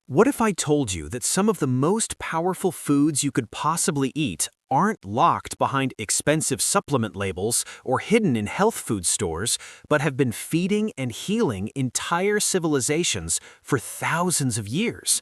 What if I told you that some of the most powerful foods you could possibly eat aren't locked behind expensive supplement labels or hidden in health food stores, but have been feeding and healing entire civilizations for thousands of years?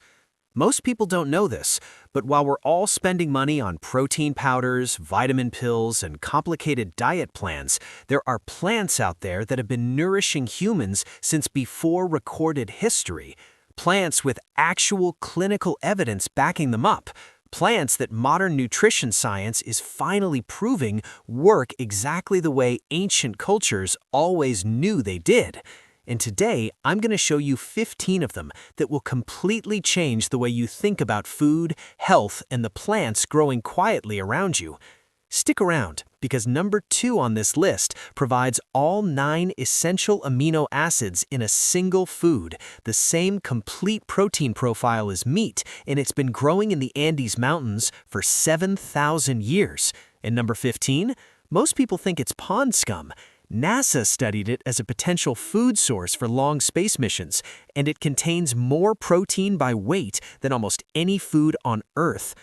Most people don't know this, but while we're all spending money on protein powders, vitamin pills, and complicated diet plans, there are plants out there that have been nourishing humans since before recorded history. Plants with actual clinical evidence backing them up. Plants that modern nutrition science is finally proving work exactly the way ancient cultures always knew they did. And today, I'm going to show you 15 of them that will completely change the way you think about food, health, and the plants growing quietly around you. Stick around, because number 2 on this list provides all 9 essential amino acids in a single food, the same complete protein profile as meat, and it's been growing in the Andes Mountains for 7,000 years. And number 15? Most people think it's pond scum. NASA studied it as a potential food source for long space missions, and it contains more protein by weight than almost any food on Earth.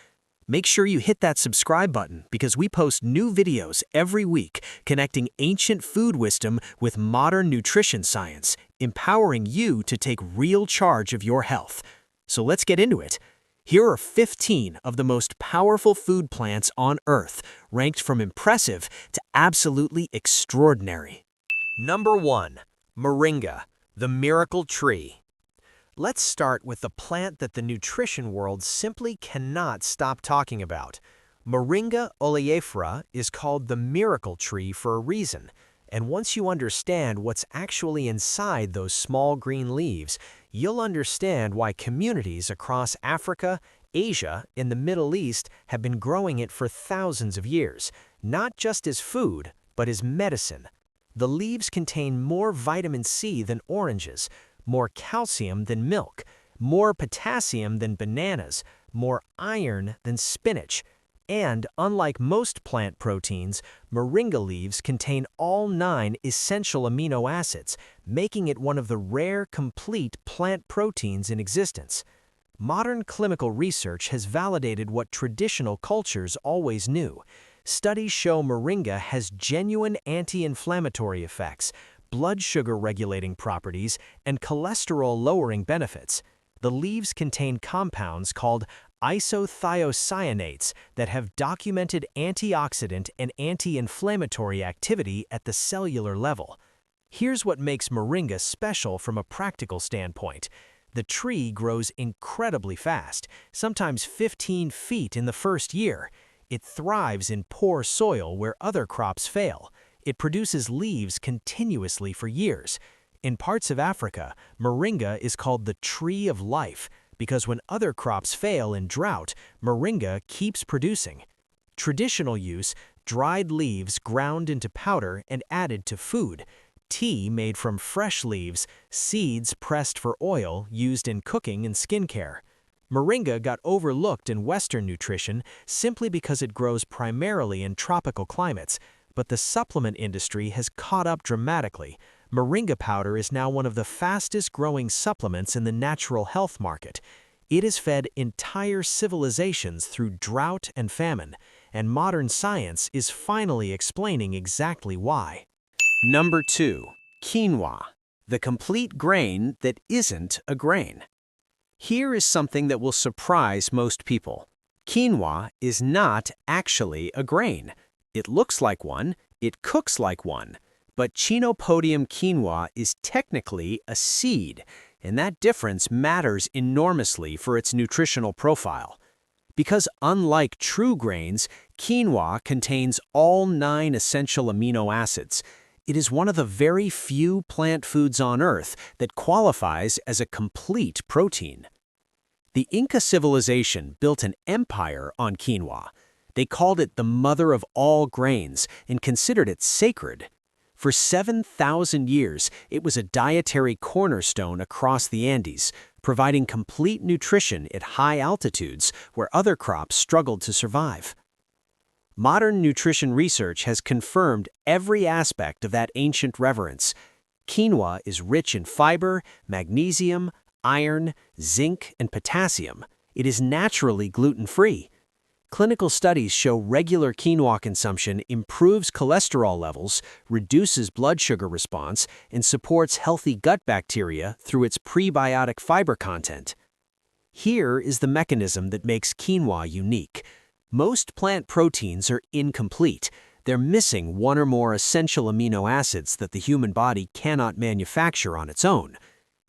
Make sure you hit that subscribe button because we post new videos every week connecting ancient food wisdom with modern nutrition science, empowering you to take real charge of your health. So let's get into it. Here are 15 of the most powerful food plants on Earth, ranked from impressive to absolutely extraordinary. Number 1. Moringa, the miracle tree. Let's start with the plant that the nutrition world simply cannot stop talking about. Moringa oleifera is called the miracle tree for a reason, and once you understand what's actually inside those small green leaves, you'll understand why communities across Africa, Asia, and the Middle East have been growing it for thousands of years, not just as food, but as medicine. The leaves contain more vitamin C than oranges, more calcium than milk, more potassium than bananas, more iron than spinach. And unlike most plant proteins, moringa leaves contain all 9 essential amino acids, making it one of the rare complete plant proteins in existence. Modern clinical research has validated what traditional cultures always knew. Studies show moringa has genuine anti-inflammatory effects, blood sugar regulating properties, and cholesterol-lowering benefits. The leaves contain compounds called isothiocyanates that have documented antioxidant and anti-inflammatory activity at the cellular level. Here's what makes moringa special from a practical standpoint. The tree grows incredibly fast, sometimes 15 feet in the first year. It thrives in poor soil where other crops fail. It produces leaves continuously for years. In parts of Africa, moringa is called the tree of life because when other crops fail in drought, moringa keeps producing. Traditional use: dried leaves ground into powder and added to food. Tea made from fresh leaves, seeds pressed for oil used in cooking and skincare. Moringa got overlooked in Western nutrition simply because it grows primarily in tropical climates. But the supplement industry has caught up dramatically. Moringa powder is now one of the fastest-growing supplements in the natural health market. It has fed entire civilizations through drought and famine, and modern science is finally explaining exactly why. Number 2. Quinoa, the complete grain that isn't a grain. Here is something that will surprise most people. Quinoa is not actually a grain. It looks like one, it cooks like one, but Chenopodium quinoa is technically a seed, and that difference matters enormously for its nutritional profile. Because unlike true grains, quinoa contains all 9 essential amino acids. It is one of the very few plant foods on Earth that qualifies as a complete protein. The Inca civilization built an empire on quinoa. They called it the mother of all grains and considered it sacred. For 7,000 years, it was a dietary cornerstone across the Andes, providing complete nutrition at high altitudes where other crops struggled to survive. Modern nutrition research has confirmed every aspect of that ancient reverence. Quinoa is rich in fiber, magnesium, iron, zinc, and potassium. It is naturally gluten-free. Clinical studies show regular quinoa consumption improves cholesterol levels, reduces blood sugar response, and supports healthy gut bacteria through its prebiotic fiber content. Here is the mechanism that makes quinoa unique. Most plant proteins are incomplete. They're missing one or more essential amino acids that the human body cannot manufacture on its own.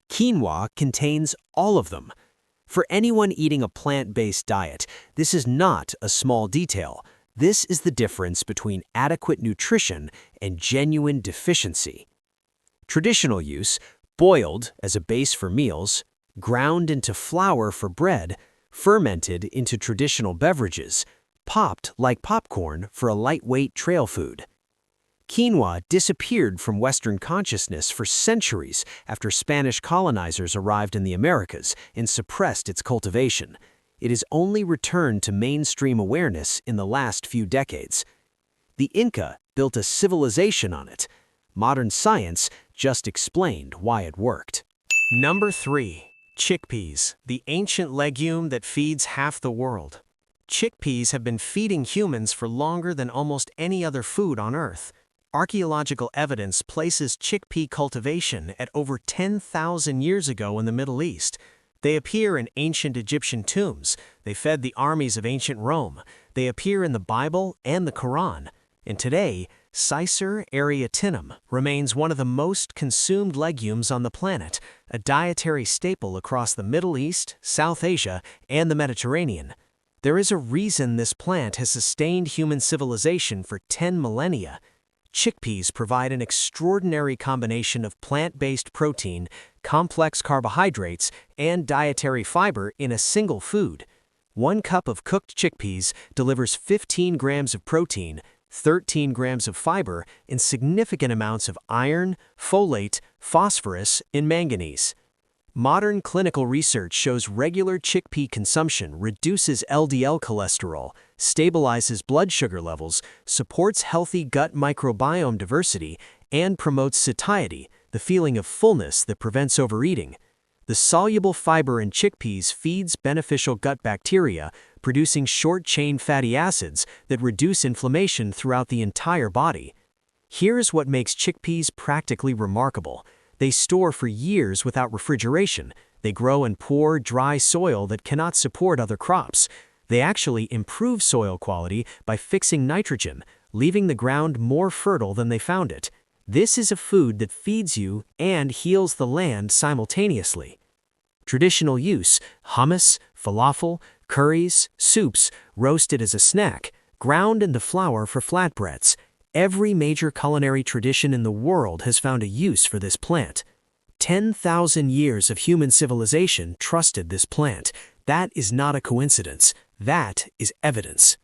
Quinoa contains all of them. For anyone eating a plant-based diet, this is not a small detail. This is the difference between adequate nutrition and genuine deficiency. Traditional use, boiled as a base for meals, ground into flour for bread, fermented into traditional beverages, popped like popcorn for a lightweight trail food. Quinoa disappeared from Western consciousness for centuries after Spanish colonizers arrived in the Americas and suppressed its cultivation. It has only returned to mainstream awareness in the last few decades. The Inca built a civilization on it. Modern science just explained why it worked. Number 3. Chickpeas, the ancient legume that feeds half the world. Chickpeas have been feeding humans for longer than almost any other food on Earth. Archaeological evidence places chickpea cultivation at over 10,000 years ago in the Middle East. They appear in ancient Egyptian tombs. They fed the armies of ancient Rome. They appear in the Bible and the Quran. And today, Cicer arietinum remains one of the most consumed legumes on the planet, a dietary staple across the Middle East, South Asia, and the Mediterranean. There is a reason this plant has sustained human civilization for 10 millennia. Chickpeas provide an extraordinary combination of plant-based protein, complex carbohydrates, and dietary fiber in a single food. 1 cup of cooked chickpeas delivers 15 grams of protein, 13 grams of fiber, and significant amounts of iron, folate, phosphorus, and manganese. Modern clinical research shows regular chickpea consumption reduces LDL cholesterol, stabilizes blood sugar levels, supports healthy gut microbiome diversity, and promotes satiety, the feeling of fullness that prevents overeating. The soluble fiber in chickpeas feeds beneficial gut bacteria, producing short-chain fatty acids that reduce inflammation throughout the entire body. Here's what makes chickpeas practically remarkable. They store for years without refrigeration. They grow in poor, dry soil that cannot support other crops. They actually improve soil quality by fixing nitrogen, leaving the ground more fertile than they found it. This is a food that feeds you and heals the land simultaneously. Traditional use: hummus, falafel, curries, soups, roasted as a snack, ground into flour for flatbreads. Every major culinary tradition in the world has found a use for this plant. 10,000 years of human civilization trusted this plant. That is not a coincidence. That is evidence.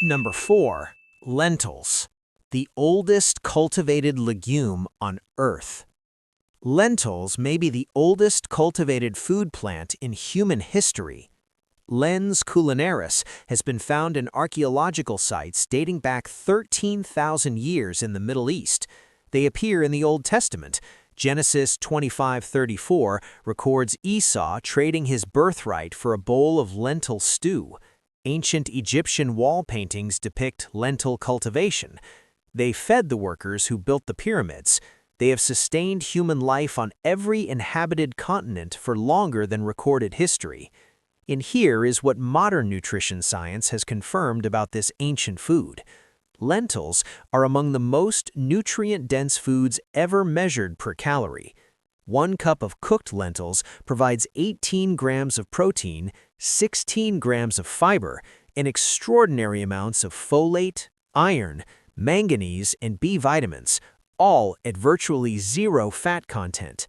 Number 4. Lentils, the oldest cultivated legume on Earth. Lentils may be the oldest cultivated food plant in human history. Lens culinaris has been found in archaeological sites dating back 13,000 years in the Middle East. They appear in the Old Testament. Genesis 25:34 records Esau trading his birthright for a bowl of lentil stew. Ancient Egyptian wall paintings depict lentil cultivation. They fed the workers who built the pyramids. They have sustained human life on every inhabited continent for longer than recorded history. And here is what modern nutrition science has confirmed about this ancient food. Lentils are among the most nutrient-dense foods ever measured per calorie. 1 cup of cooked lentils provides 18 grams of protein, 16 grams of fiber, and extraordinary amounts of folate, iron, manganese, and B vitamins, all at virtually zero fat content.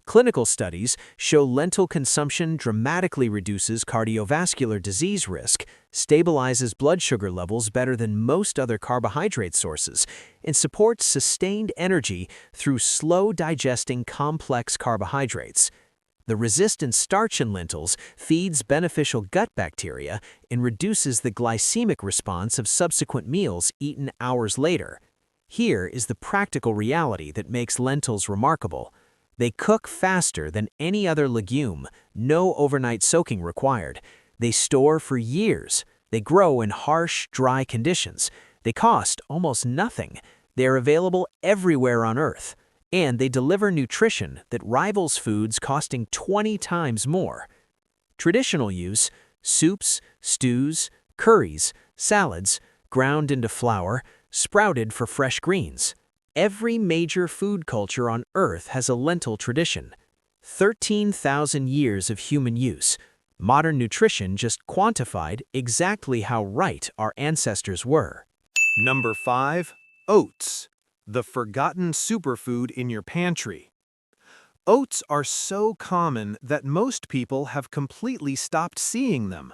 Clinical studies show lentil consumption dramatically reduces cardiovascular disease risk, stabilizes blood sugar levels better than most other carbohydrate sources, and supports sustained energy through slow-digesting complex carbohydrates. The resistant starch in lentils feeds beneficial gut bacteria and reduces the glycemic response of subsequent meals eaten hours later. Here is the practical reality that makes lentils remarkable. They cook faster than any other legume, no overnight soaking required. They store for years. They grow in harsh, dry conditions. They cost almost nothing. They're available everywhere on Earth. And they deliver nutrition that rivals foods costing 20 times more. Traditional use: soups, stews, curries, salads, ground into flour, sprouted for fresh greens. Every major food culture on Earth has a lentil tradition. 13,000 years of human use. Modern nutrition just quantified exactly how right our ancestors were. Number 5. Oats, the forgotten superfood in your pantry. Oats are so common that most people have completely stopped seeing them.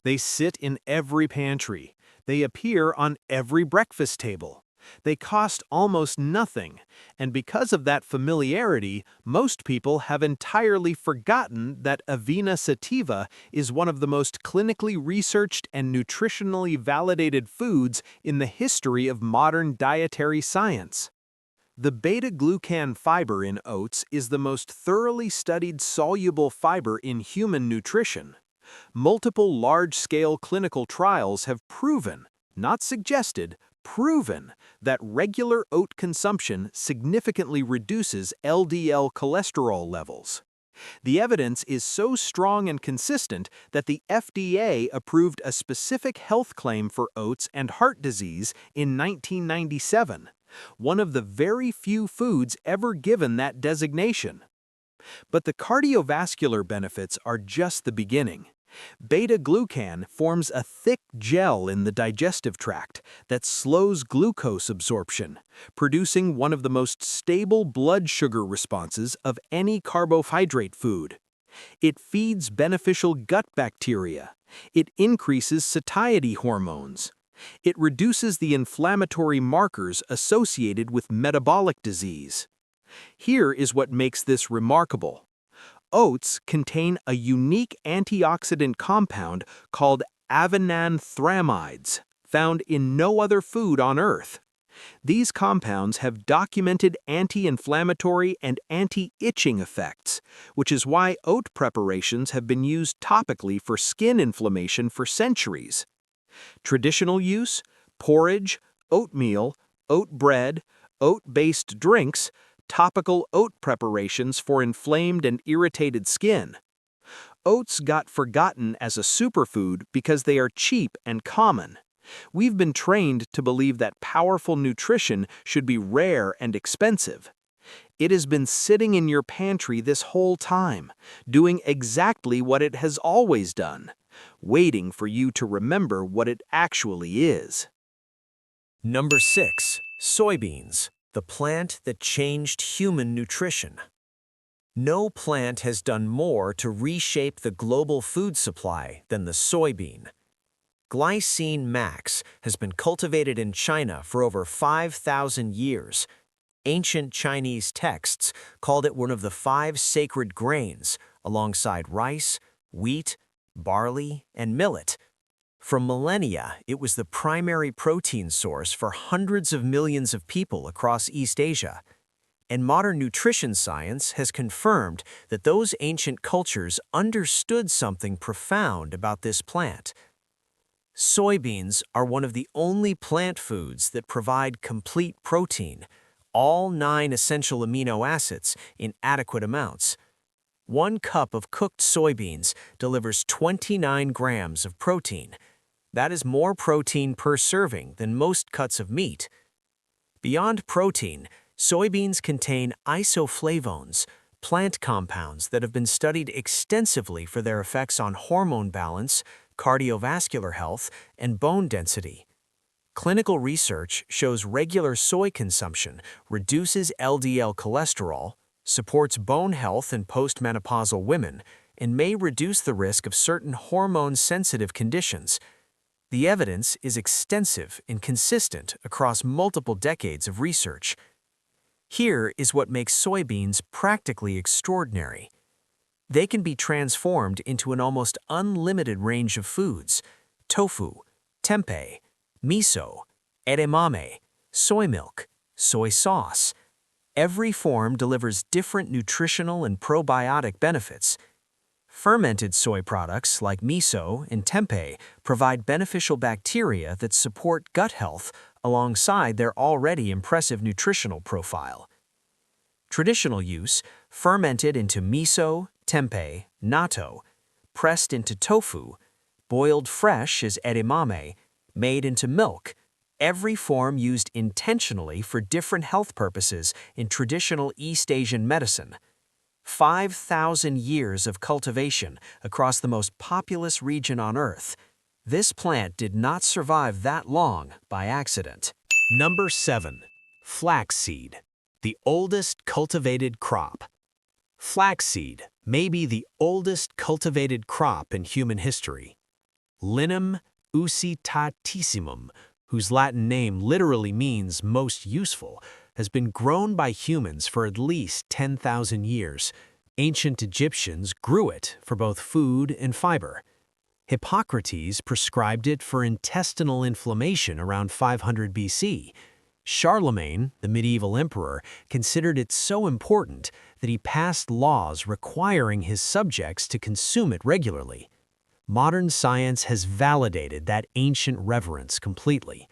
They sit in every pantry. They appear on every breakfast table. They cost almost nothing, and because of that familiarity, most people have entirely forgotten that Avena sativa is one of the most clinically researched and nutritionally validated foods in the history of modern dietary science. The beta-glucan fiber in oats is the most thoroughly studied soluble fiber in human nutrition. Multiple large-scale clinical trials have proven, not suggested, proven that regular oat consumption significantly reduces LDL cholesterol levels. The evidence is so strong and consistent that the FDA approved a specific health claim for oats and heart disease in 1997, one of the very few foods ever given that designation. But the cardiovascular benefits are just the beginning. Beta-glucan forms a thick gel in the digestive tract that slows glucose absorption, producing one of the most stable blood sugar responses of any carbohydrate food. It feeds beneficial gut bacteria. It increases satiety hormones. It reduces the inflammatory markers associated with metabolic disease. Here is what makes this remarkable. Oats contain a unique antioxidant compound called avenanthramides, found in no other food on Earth. These compounds have documented anti-inflammatory and anti-itching effects, which is why oat preparations have been used topically for skin inflammation for centuries. Traditional use: porridge, oatmeal, oat bread, oat-based drinks, topical oat preparations for inflamed and irritated skin. Oats got forgotten as a superfood because they are cheap and common. We've been trained to believe that powerful nutrition should be rare and expensive. It has been sitting in your pantry this whole time, doing exactly what it has always done, waiting for you to remember what it actually is. Number 6. Soybeans, the plant that changed human nutrition. No plant has done more to reshape the global food supply than the soybean. Glycine max has been cultivated in China for over 5,000 years. Ancient Chinese texts called it one of the 5 sacred grains, alongside rice, wheat, barley, and millet. For millennia, it was the primary protein source for hundreds of millions of people across East Asia. And modern nutrition science has confirmed that those ancient cultures understood something profound about this plant. Soybeans are one of the only plant foods that provide complete protein, all 9 essential amino acids in adequate amounts. 1 cup of cooked soybeans delivers 29 grams of protein. That is more protein per serving than most cuts of meat. Beyond protein, soybeans contain isoflavones, plant compounds that have been studied extensively for their effects on hormone balance, cardiovascular health, and bone density. Clinical research shows regular soy consumption reduces LDL cholesterol, supports bone health in postmenopausal women, and may reduce the risk of certain hormone-sensitive conditions. The evidence is extensive and consistent across multiple decades of research. Here is what makes soybeans practically extraordinary. They can be transformed into an almost unlimited range of foods: tofu, tempeh, miso, edamame, soy milk, soy sauce. Every form delivers different nutritional and probiotic benefits. Fermented soy products like miso and tempeh provide beneficial bacteria that support gut health alongside their already impressive nutritional profile. Traditional use, fermented into miso, tempeh, natto, pressed into tofu, boiled fresh as edamame, made into milk. Every form used intentionally for different health purposes in traditional East Asian medicine. 5,000 years of cultivation across the most populous region on Earth. This plant did not survive that long by accident. Number 7. Flaxseed, the oldest cultivated crop. Flaxseed may be the oldest cultivated crop in human history. Linum usitatissimum, whose Latin name literally means most useful, has been grown by humans for at least 10,000 years. Ancient Egyptians grew it for both food and fiber. Hippocrates prescribed it for intestinal inflammation around 500 BC. Charlemagne, the medieval emperor, considered it so important that he passed laws requiring his subjects to consume it regularly. Modern science has validated that ancient reverence completely.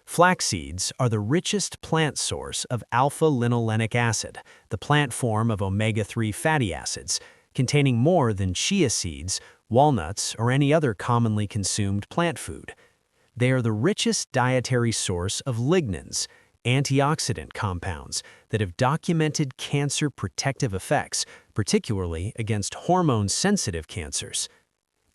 Flax seeds are the richest plant source of alpha-linolenic acid, the plant form of omega-3 fatty acids, containing more than chia seeds, walnuts, or any other commonly consumed plant food. They are the richest dietary source of lignans, antioxidant compounds that have documented cancer protective effects, particularly against hormone-sensitive cancers.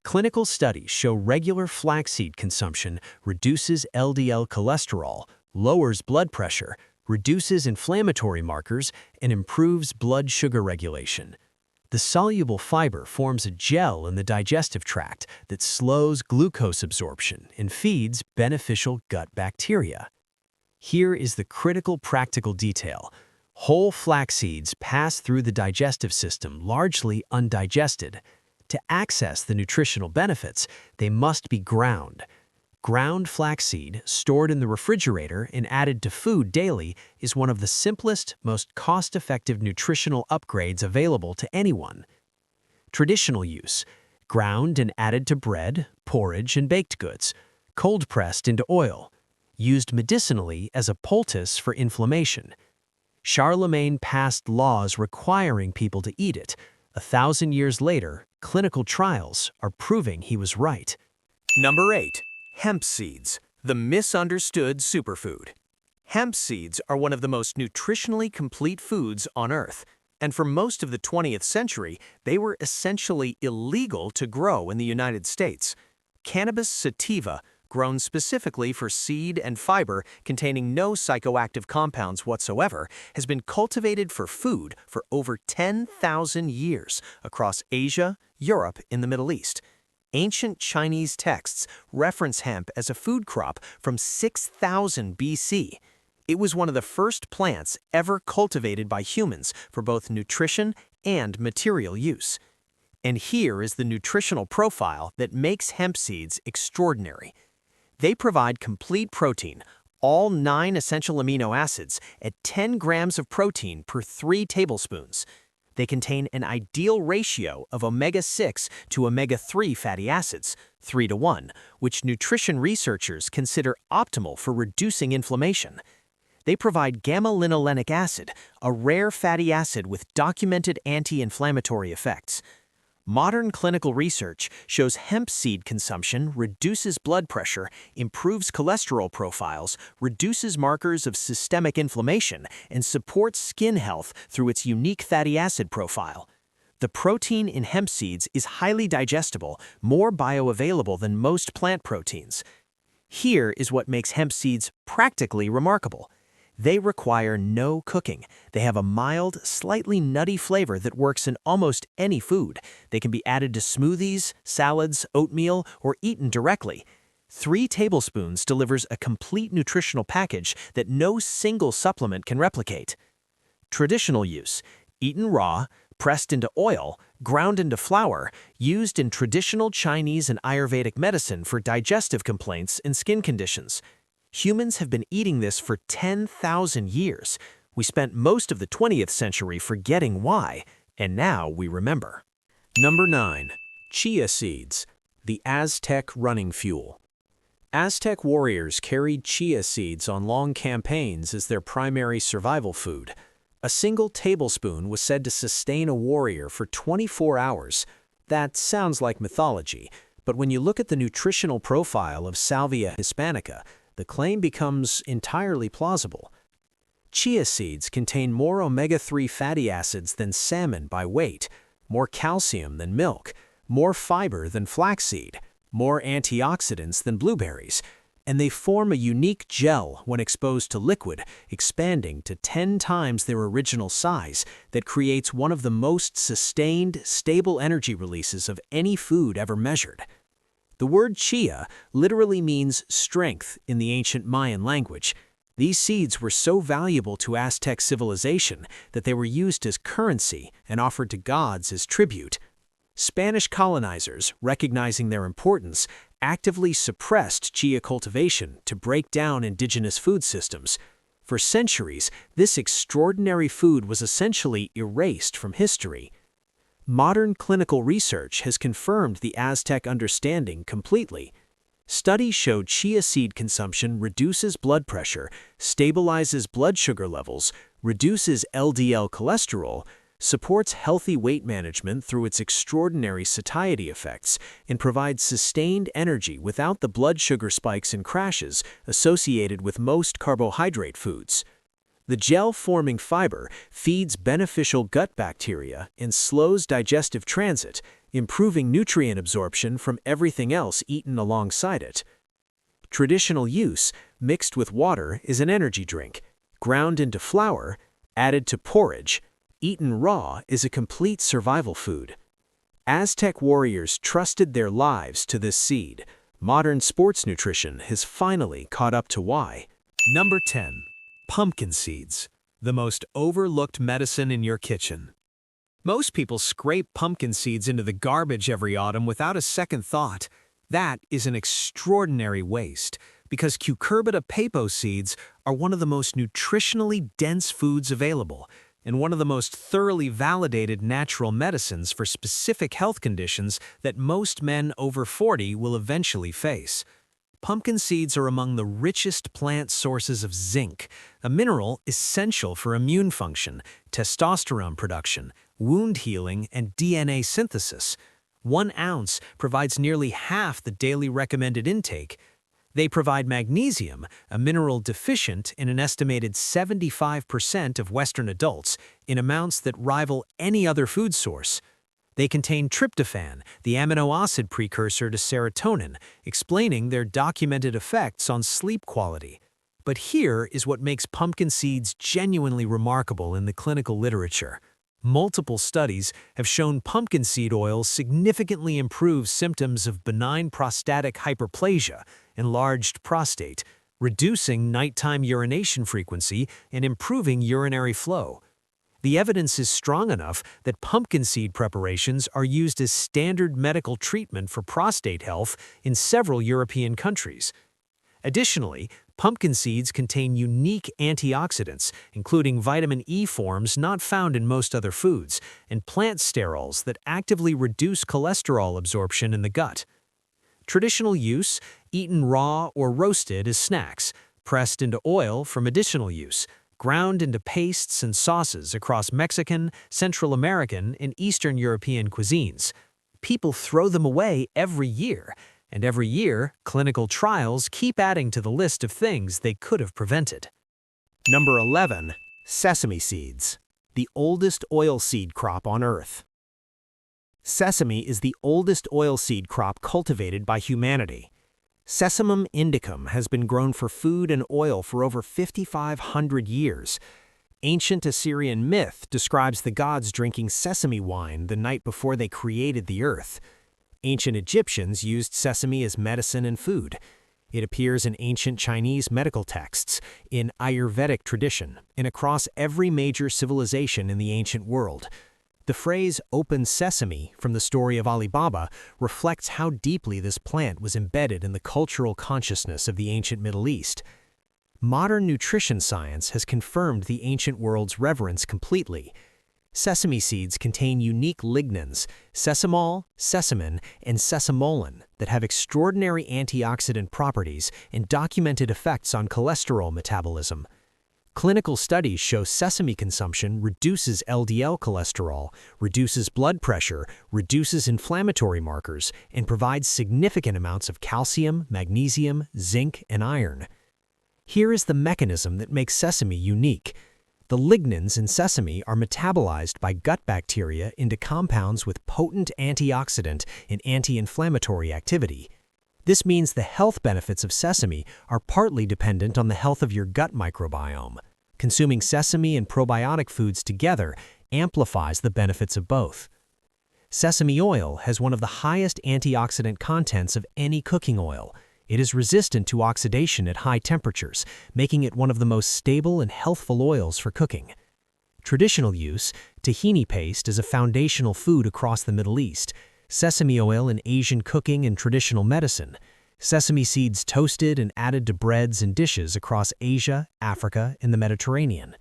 Clinical studies show regular flaxseed consumption reduces LDL cholesterol, lowers blood pressure, reduces inflammatory markers, and improves blood sugar regulation. The soluble fiber forms a gel in the digestive tract that slows glucose absorption and feeds beneficial gut bacteria. Here is the critical practical detail. Whole flax seeds pass through the digestive system largely undigested. To access the nutritional benefits, they must be ground. Ground flaxseed, stored in the refrigerator and added to food daily, is one of the simplest, most cost-effective nutritional upgrades available to anyone. Traditional use: ground and added to bread, porridge, and baked goods, cold-pressed into oil, used medicinally as a poultice for inflammation. Charlemagne passed laws requiring people to eat it. 1,000 years later, clinical trials are proving he was right. Number 8. Hemp seeds, the misunderstood superfood. Hemp seeds are one of the most nutritionally complete foods on Earth, and for most of the 20th century, they were essentially illegal to grow in the United States. Cannabis sativa, grown specifically for seed and fiber containing no psychoactive compounds whatsoever, has been cultivated for food for over 10,000 years across Asia, Europe, and the Middle East. Ancient Chinese texts reference hemp as a food crop from 6000 BC. It was one of the first plants ever cultivated by humans for both nutrition and material use. And here is the nutritional profile that makes hemp seeds extraordinary. They provide complete protein, all 9 essential amino acids at 10 grams of protein per 3 tablespoons. They contain an ideal ratio of omega-6 to omega-3 fatty acids, 3:1, which nutrition researchers consider optimal for reducing inflammation. They provide gamma-linolenic acid, a rare fatty acid with documented anti-inflammatory effects. Modern clinical research shows hemp seed consumption reduces blood pressure, improves cholesterol profiles, reduces markers of systemic inflammation, and supports skin health through its unique fatty acid profile. The protein in hemp seeds is highly digestible, more bioavailable than most plant proteins. Here is what makes hemp seeds practically remarkable. They require no cooking. They have a mild, slightly nutty flavor that works in almost any food. They can be added to smoothies, salads, oatmeal, or eaten directly. 3 tablespoons delivers a complete nutritional package that no single supplement can replicate. Traditional use: eaten raw, pressed into oil, ground into flour, used in traditional Chinese and Ayurvedic medicine for digestive complaints and skin conditions. Humans have been eating this for 10,000 years. We spent most of the 20th century forgetting why, and now we remember. Number 9. Chia seeds, the Aztec running fuel. Aztec warriors carried chia seeds on long campaigns as their primary survival food. A single tablespoon was said to sustain a warrior for 24 hours. That sounds like mythology, but when you look at the nutritional profile of Salvia hispanica, the claim becomes entirely plausible. Chia seeds contain more omega-3 fatty acids than salmon by weight, more calcium than milk, more fiber than flaxseed, more antioxidants than blueberries, and they form a unique gel when exposed to liquid, expanding to 10 times their original size that creates one of the most sustained, stable energy releases of any food ever measured. The word chia literally means strength in the ancient Mayan language. These seeds were so valuable to Aztec civilization that they were used as currency and offered to gods as tribute. Spanish colonizers, recognizing their importance, actively suppressed chia cultivation to break down indigenous food systems. For centuries, this extraordinary food was essentially erased from history. Modern clinical research has confirmed the Aztec understanding completely. Studies showed chia seed consumption reduces blood pressure, stabilizes blood sugar levels, reduces LDL cholesterol, supports healthy weight management through its extraordinary satiety effects, and provides sustained energy without the blood sugar spikes and crashes associated with most carbohydrate foods. The gel-forming fiber feeds beneficial gut bacteria and slows digestive transit, improving nutrient absorption from everything else eaten alongside it. Traditional use, mixed with water, is an energy drink. Ground into flour, added to porridge, eaten raw is a complete survival food. Aztec warriors trusted their lives to this seed. Modern sports nutrition has finally caught up to why. Number 10. Pumpkin seeds, the most overlooked medicine in your kitchen. Most people scrape pumpkin seeds into the garbage every autumn without a second thought. That is an extraordinary waste, because cucurbita pepo seeds are one of the most nutritionally dense foods available, and one of the most thoroughly validated natural medicines for specific health conditions that most men over 40 will eventually face. Pumpkin seeds are among the richest plant sources of zinc, a mineral essential for immune function, testosterone production, wound healing, and DNA synthesis. 1 ounce provides nearly half the daily recommended intake. They provide magnesium, a mineral deficient in an estimated 75% of Western adults, in amounts that rival any other food source. They contain tryptophan, the amino acid precursor to serotonin, explaining their documented effects on sleep quality. But here is what makes pumpkin seeds genuinely remarkable in the clinical literature. Multiple studies have shown pumpkin seed oil significantly improves symptoms of benign prostatic hyperplasia, enlarged prostate, reducing nighttime urination frequency and improving urinary flow. The evidence is strong enough that pumpkin seed preparations are used as standard medical treatment for prostate health in several European countries. Additionally, pumpkin seeds contain unique antioxidants, including vitamin E forms not found in most other foods, and plant sterols that actively reduce cholesterol absorption in the gut. Traditional use, eaten raw or roasted as snacks, pressed into oil for medicinal use, ground into pastes and sauces across Mexican, Central American, and Eastern European cuisines. People throw them away every year, and every year, clinical trials keep adding to the list of things they could have prevented. Number 11. Sesame seeds, the oldest oilseed crop on Earth. Sesame is the oldest oilseed crop cultivated by humanity. Sesamum indicum has been grown for food and oil for over 5,500 years. Ancient Assyrian myth describes the gods drinking sesame wine the night before they created the earth. Ancient Egyptians used sesame as medicine and food. It appears in ancient Chinese medical texts, in Ayurvedic tradition, and across every major civilization in the ancient world. The phrase "open sesame" from the story of Alibaba reflects how deeply this plant was embedded in the cultural consciousness of the ancient Middle East. modern nutrition science has confirmed the ancient world's reverence completely. Sesame seeds contain unique lignans, sesamol, sesamin, and sesamolin that have extraordinary antioxidant properties and documented effects on cholesterol metabolism. Clinical studies show sesame consumption reduces LDL cholesterol, reduces blood pressure, reduces inflammatory markers, and provides significant amounts of calcium, magnesium, zinc, and iron. Here is the mechanism that makes sesame unique. The lignans in sesame are metabolized by gut bacteria into compounds with potent antioxidant and anti-inflammatory activity. This means the health benefits of sesame are partly dependent on the health of your gut microbiome. Consuming sesame and probiotic foods together amplifies the benefits of both. Sesame oil has one of the highest antioxidant contents of any cooking oil. It is resistant to oxidation at high temperatures, making it one of the most stable and healthful oils for cooking. Traditional use, tahini paste is a foundational food across the Middle East, sesame oil in Asian cooking and traditional medicine, sesame seeds toasted and added to breads and dishes across Asia, Africa, and the Mediterranean.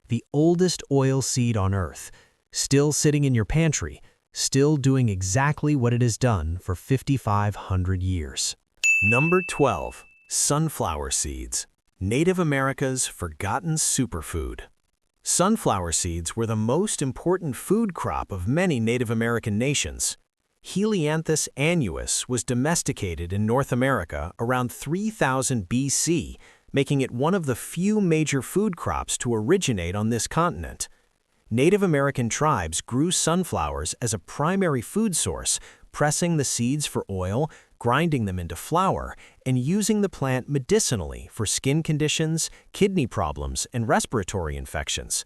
The oldest oil seed on Earth, still sitting in your pantry, still doing exactly what it has done for 5,500 years. Number 12. Sunflower seeds. Native America's forgotten superfood. Sunflower seeds were the most important food crop of many Native American nations. Helianthus annuus was domesticated in North America around 3000 BC, making it one of the few major food crops to originate on this continent. Native American tribes grew sunflowers as a primary food source, pressing the seeds for oil, grinding them into flour, and using the plant medicinally for skin conditions, kidney problems, and respiratory infections.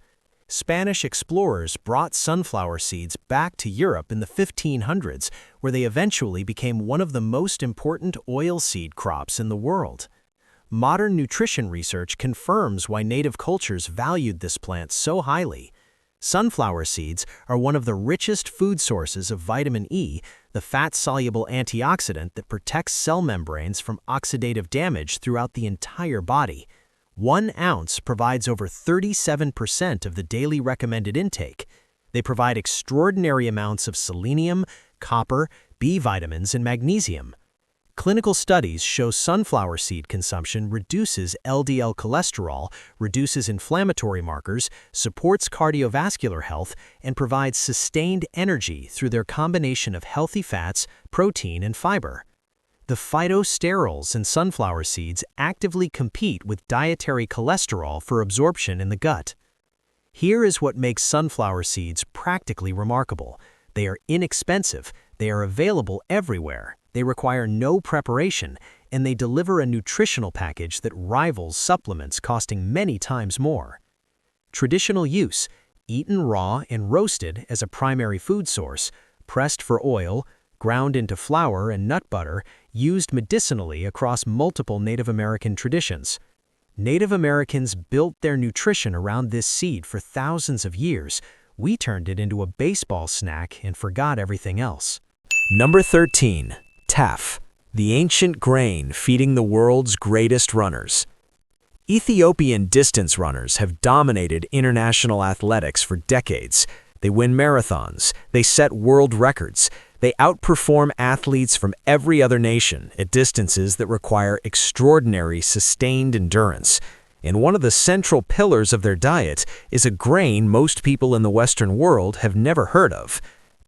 Spanish explorers brought sunflower seeds back to Europe in the 1500s, where they eventually became one of the most important oilseed crops in the world. Modern nutrition research confirms why native cultures valued this plant so highly. Sunflower seeds are one of the richest food sources of vitamin E, the fat-soluble antioxidant that protects cell membranes from oxidative damage throughout the entire body. 1 ounce provides over 37% of the daily recommended intake. They provide extraordinary amounts of selenium, copper, B vitamins, and magnesium. Clinical studies show sunflower seed consumption reduces LDL cholesterol, reduces inflammatory markers, supports cardiovascular health, and provides sustained energy through their combination of healthy fats, protein, and fiber. The phytosterols in sunflower seeds actively compete with dietary cholesterol for absorption in the gut. Here is what makes sunflower seeds practically remarkable. They are inexpensive, they are available everywhere, they require no preparation, and they deliver a nutritional package that rivals supplements costing many times more. Traditional use: eaten raw and roasted as a primary food source, pressed for oil, ground into flour and nut butter, used medicinally across multiple Native American traditions. Native Americans built their nutrition around this seed for thousands of years. We turned it into a baseball snack and forgot everything else. Number 13. Teff, the ancient grain feeding the world's greatest runners. Ethiopian distance runners have dominated international athletics for decades. They win marathons, they set world records, they outperform athletes from every other nation at distances that require extraordinary sustained endurance. And one of the central pillars of their diet is a grain most people in the Western world have never heard of.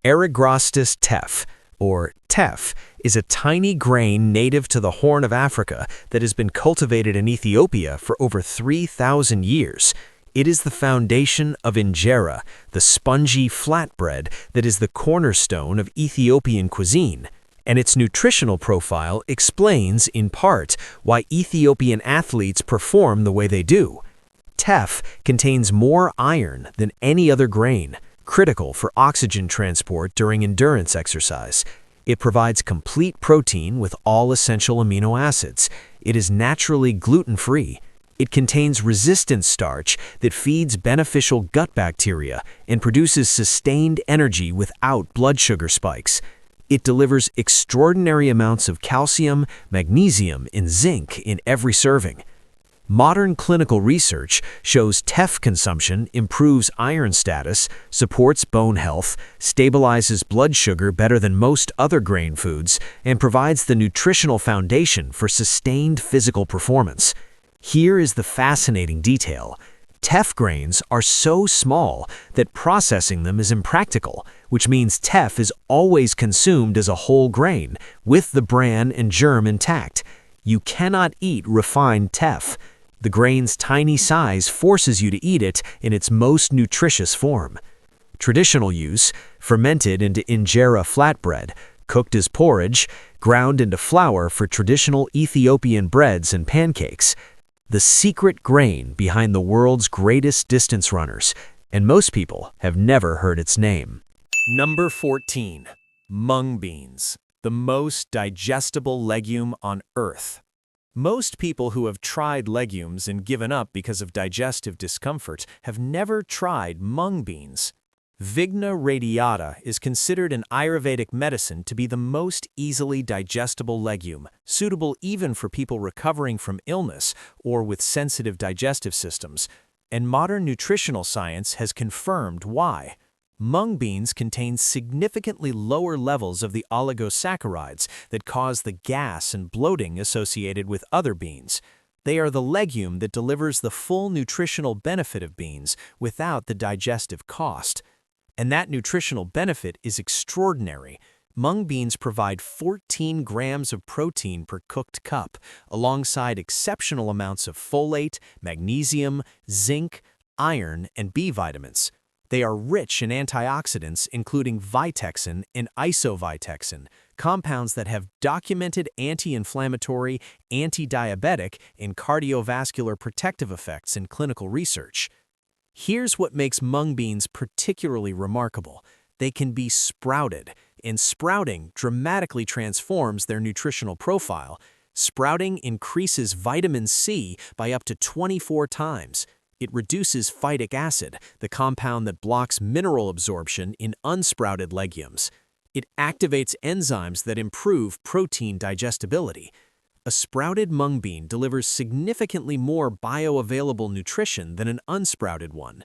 Aragrostis teff, or teff, is a tiny grain native to the Horn of Africa that has been cultivated in Ethiopia for over 3,000 years. It is the foundation of injera, the spongy flatbread that is the cornerstone of Ethiopian cuisine. And its nutritional profile explains, in part, why Ethiopian athletes perform the way they do. Teff contains more iron than any other grain, critical for oxygen transport during endurance exercise. It provides complete protein with all essential amino acids. It is naturally gluten-free. It contains resistant starch that feeds beneficial gut bacteria and produces sustained energy without blood sugar spikes. It delivers extraordinary amounts of calcium, magnesium, and zinc in every serving. Modern clinical research shows teff consumption improves iron status, supports bone health, stabilizes blood sugar better than most other grain foods, and provides the nutritional foundation for sustained physical performance. Here is the fascinating detail. Teff grains are so small that processing them is impractical, which means teff is always consumed as a whole grain, with the bran and germ intact. You cannot eat refined teff. The grain's tiny size forces you to eat it in its most nutritious form. Traditional use: fermented into injera flatbread, cooked as porridge, ground into flour for traditional Ethiopian breads and pancakes. The secret grain behind the world's greatest distance runners, and most people have never heard its name. Number 14. Mung beans, the most digestible legume on Earth. Most people who have tried legumes and given up because of digestive discomfort have never tried mung beans. Vigna radiata is considered an Ayurvedic medicine to be the most easily digestible legume, suitable even for people recovering from illness or with sensitive digestive systems, and modern nutritional science has confirmed why. Mung beans contain significantly lower levels of the oligosaccharides that cause the gas and bloating associated with other beans. They are the legume that delivers the full nutritional benefit of beans without the digestive cost. And that nutritional benefit is extraordinary. Mung beans provide 14 grams of protein per cooked cup, alongside exceptional amounts of folate, magnesium, zinc, iron, and B vitamins. They are rich in antioxidants, including vitexin and isovitexin, compounds that have documented anti-inflammatory, anti-diabetic, and cardiovascular protective effects in clinical research. Here's what makes mung beans particularly remarkable. They can be sprouted, and sprouting dramatically transforms their nutritional profile. Sprouting increases vitamin C by up to 24 times. It reduces phytic acid, the compound that blocks mineral absorption in unsprouted legumes. It activates enzymes that improve protein digestibility. A sprouted mung bean delivers significantly more bioavailable nutrition than an unsprouted one.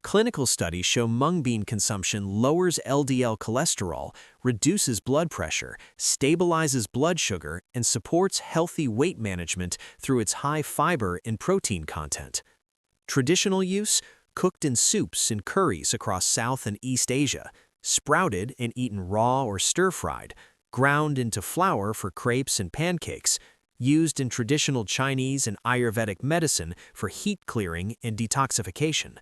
Clinical studies show mung bean consumption lowers LDL cholesterol, reduces blood pressure, stabilizes blood sugar, and supports healthy weight management through its high fiber and protein content. Traditional use: cooked in soups and curries across South and East Asia, sprouted and eaten raw or stir-fried, ground into flour for crepes and pancakes, used in traditional Chinese and Ayurvedic medicine for heat clearing and detoxification.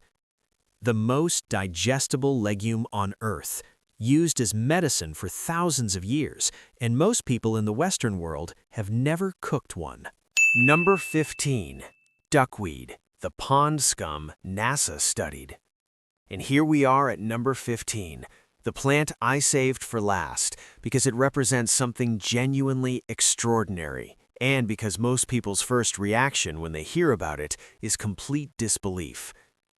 The most digestible legume on Earth, used as medicine for thousands of years, and most people in the Western world have never cooked one. Number 15. Duckweed, the pond scum NASA studied. And here we are at number 15, the plant I saved for last because it represents something genuinely extraordinary, and because most people's first reaction when they hear about it is complete disbelief.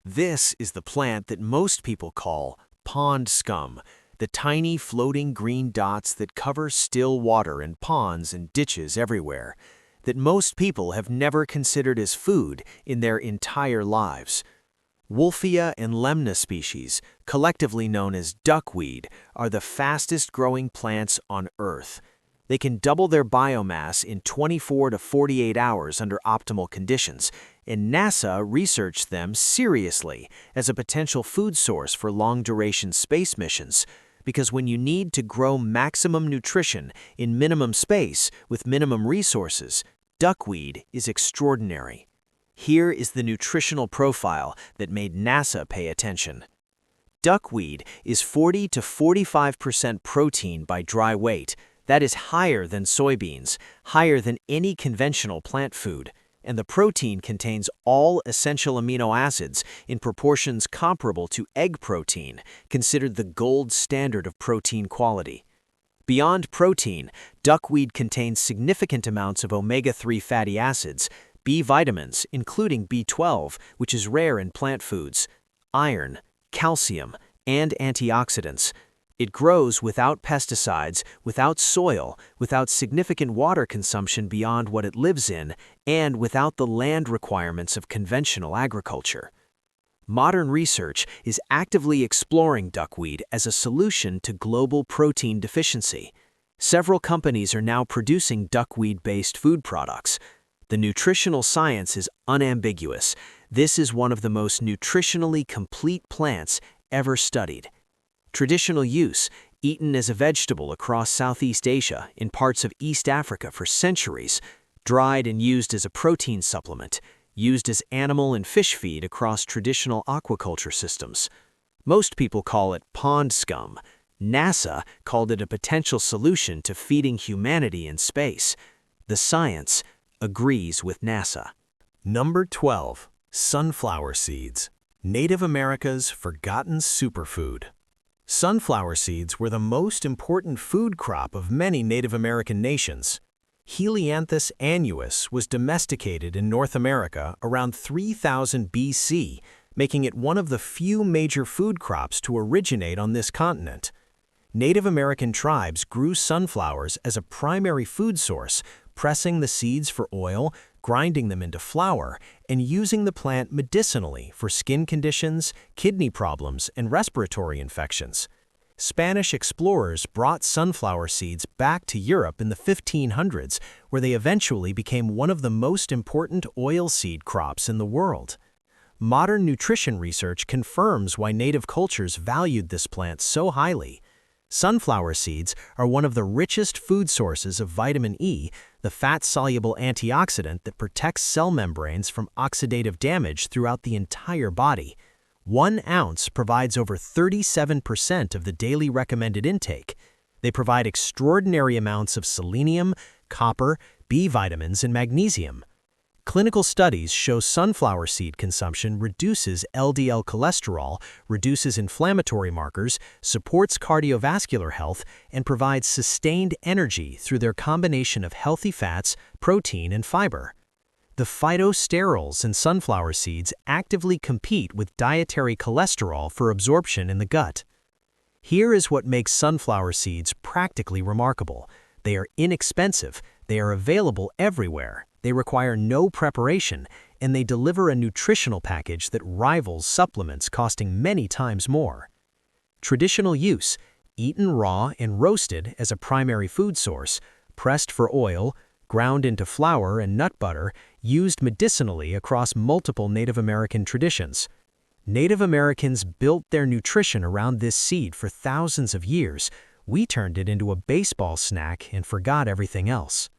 This is the plant that most people call pond scum, the tiny floating green dots that cover still water in ponds and ditches everywhere, that most people have never considered as food in their entire lives. Wolffia and lemna species, collectively known as duckweed, are the fastest-growing plants on Earth. They can double their biomass in 24 to 48 hours under optimal conditions, and NASA researched them seriously as a potential food source for long-duration space missions. Because when you need to grow maximum nutrition in minimum space with minimum resources, duckweed is extraordinary. Here is the nutritional profile that made NASA pay attention. Duckweed is 40 to 45% protein by dry weight. That is higher than soybeans, higher than any conventional plant food. And the protein contains all essential amino acids in proportions comparable to egg protein, considered the gold standard of protein quality. Beyond protein, duckweed contains significant amounts of omega-3 fatty acids, B vitamins, including B12, which is rare in plant foods, iron, calcium, and antioxidants. It grows without pesticides, without soil, without significant water consumption beyond what it lives in, and without the land requirements of conventional agriculture. Modern research is actively exploring duckweed as a solution to global protein deficiency. Several companies are now producing duckweed-based food products. The nutritional science is unambiguous. This is one of the most nutritionally complete plants ever studied. Traditional use, eaten as a vegetable across Southeast Asia, in parts of East Africa for centuries, dried and used as a protein supplement, used as animal and fish feed across traditional aquaculture systems. Most people call it pond scum. NASA called it a potential solution to feeding humanity in space. The science agrees with NASA. Number 12. Sunflower seeds. Native America's forgotten superfood. Sunflower seeds were the most important food crop of many Native American nations. Helianthus annuus was domesticated in North America around 3000 BC, making it one of the few major food crops to originate on this continent. Native American tribes grew sunflowers as a primary food source, pressing the seeds for oil, grinding them into flour, and using the plant medicinally for skin conditions, kidney problems, and respiratory infections. Spanish explorers brought sunflower seeds back to Europe in the 1500s, where they eventually became one of the most important oilseed crops in the world. Modern nutrition research confirms why native cultures valued this plant so highly. Sunflower seeds are one of the richest food sources of vitamin E, the fat-soluble antioxidant that protects cell membranes from oxidative damage throughout the entire body. 1 ounce provides over 37% of the daily recommended intake. They provide extraordinary amounts of selenium, copper, B vitamins, and magnesium. Clinical studies show sunflower seed consumption reduces LDL cholesterol, reduces inflammatory markers, supports cardiovascular health, and provides sustained energy through their combination of healthy fats, protein, and fiber. The phytosterols in sunflower seeds actively compete with dietary cholesterol for absorption in the gut. Here is what makes sunflower seeds practically remarkable. They are inexpensive, they are available everywhere, they require no preparation, and they deliver a nutritional package that rivals supplements costing many times more. Traditional use, eaten raw and roasted as a primary food source, pressed for oil, ground into flour and nut butter, used medicinally across multiple Native American traditions. Native Americans built their nutrition around this seed for thousands of years. We turned it into a baseball snack and forgot everything else.